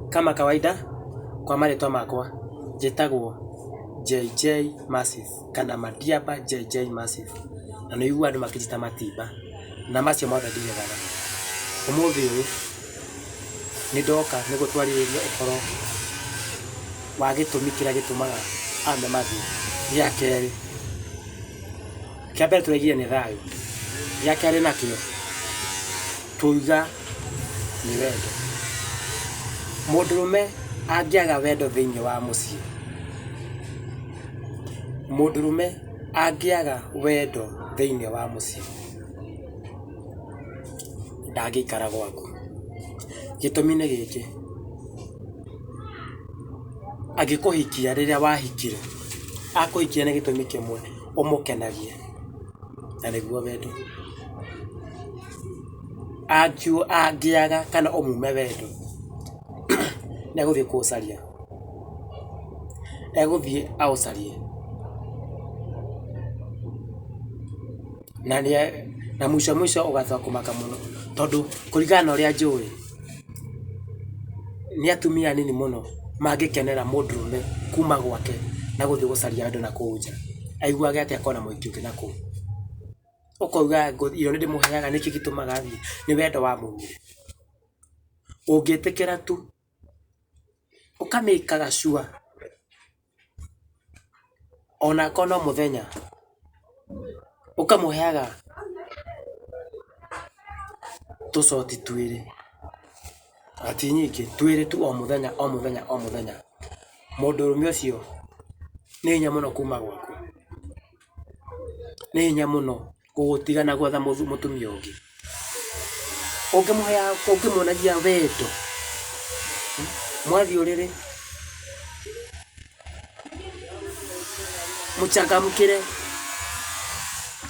Kama kawaida kwa marĩtwa makwa njĩtagwo JJ Massive kana Madiaba JJ Massive, na nĩ igua andũ makĩnyita matimba na macio mothe ndiregaga. Ũmũthĩ ũyũ nĩ ndoka nĩ gũtwarĩrĩria ũhoro wa gĩtũmi kĩrĩa gĩtũmaga ame mathiĩ. Gĩa kerĩ, kĩa mbere tũraigire nĩ thayũ, gĩa kerĩ nakĩo tuiga nĩ wendo. Mũndũrũme angĩaga wendo thĩinĩ wa mũciĩ, mũndũrũme angĩaga wendo thĩinĩ wa mũciĩ ndangĩikara gwaku. Gĩtũmi nĩ gĩkĩ, angĩkũhikia rĩrĩa wahikire, akũhikia nĩ gĩtũmi kĩmwe, ũmũkenagie, na nĩguo wendo. Angĩaga kana ũmume wendo, nĩegũthiĩ kũũcaria, egũthiĩ aũcarie, na mũico ũgathiĩ kũmaka mũno, tondũ kũringana na ũrĩa njũĩ nĩ atumia anini mũno mangĩkenera mũndũrũme kuma gwake na gũthiĩ gũcaria wendo na kũu nja, aiguage atĩ akona mũhiki ũngĩ na kũu. Ũkauga irio nĩ ndĩmũheaga nĩkĩ gĩtũmaga athiĩ? Nĩ wendo wa mũmire. Ũngĩtĩkĩra tu ũkamĩkaga sure ona kono mũthenya ũkamũheaga tũcoti twĩrĩ, ati nyingĩ, twĩrĩ tu o mũthenya o mũthenya o mũthenya, mũndũrũme ũcio nĩ hinya mũno kuma gwaku, nĩ hinya mũno gũgũtiga na gwetha mũtumia ũngĩ. Ũngĩmuonagia wendo, mwathiĩ ũrĩrĩ, mũchangamkĩre,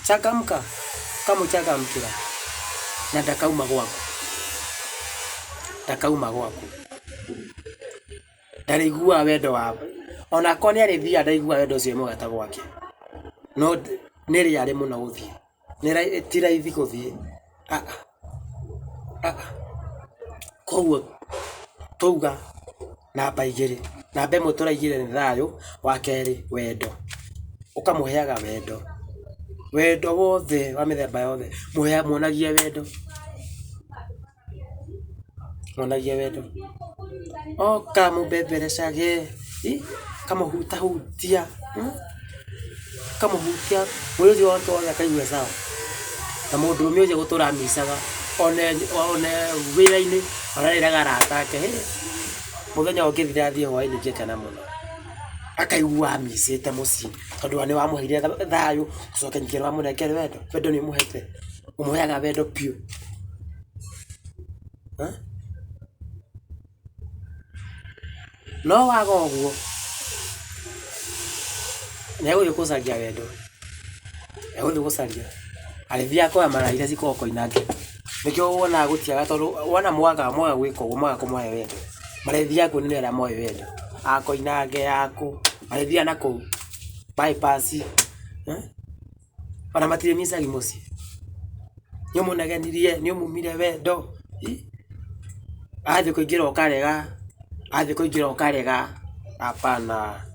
changamka, kamũchangamkĩra na ndakauma gwaku, ndakauma gwaku, ndarĩiguaga wendo wa, ona ko nĩ arĩthiaga ndaiguaga wendo ũcio mũgata gwake, no nĩ rĩarĩ mũno gũthiĩ, ti raithi gũthiĩ. Koguo twauga namba igĩrĩ, namba ĩmwe tũraigire nĩ thayũ, wa kerĩ wendo, ũkamũheaga wendo, wendo wothe wa mĩthemba yothe, muonagie wendo, muonagie wendo, kamũmbemberecage, kamũhutahutia, kamũhutia, mwĩrĩ ũcio wake wothe akaigua sawa, na mũndũrũme ũcio gũtũra amicaga one wĩra-inĩ ararĩraga arata ake, mũthenya ũngĩthira athiĩ hwaĩ-inĩ ngĩkena mũno, akaigua amicĩte mũciĩ, tondũ nĩ wamũheire thayũ, ũcoke ningĩ nĩ wamũnengere wendo, wendo nĩ ũmũhete, ũmũheaga wendo piũ. No waga ũguo nĩegũthiĩ gũcaria wendo, egũthiĩ gũcaria, arĩthiaga kuoya mara iria cikoragwo koinange, nĩkĩo wonaga gũtiaga, tondũ wona mwaga gwĩka ũguo, mwaga kũmũhe wendo, marĩthiaga kuo nĩ arĩa moĩ wendo, akoinange akũ, marĩthiaga na kũu bypass, ona matirĩ micagi mũciĩ, nĩ ũmũnegenirie, nĩ ũmumire wendo, athiĩ kũingĩra ũkarega, athiĩ kũingĩra ũkarega, hapana,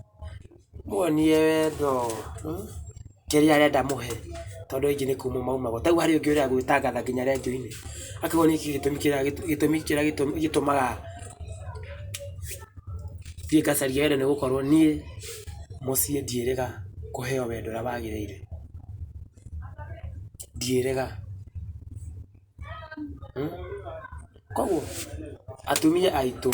muonie wendo kĩrĩa arenda mũhe, tondũ aingĩ nĩ kuma maumaga, ta rĩu harĩ ũngĩ ũrĩa gwĩtangatha nginya rendio-inĩ, akauga nĩkĩ gĩtũmi kĩrĩa gĩtũmaga thiĩ ngacaria wendo, nĩ gũkorwo niĩ mũciĩ ndiĩrĩga kũheo wendo ũrĩa wagĩrĩire, ndiĩrĩga. Koguo atumia aitũ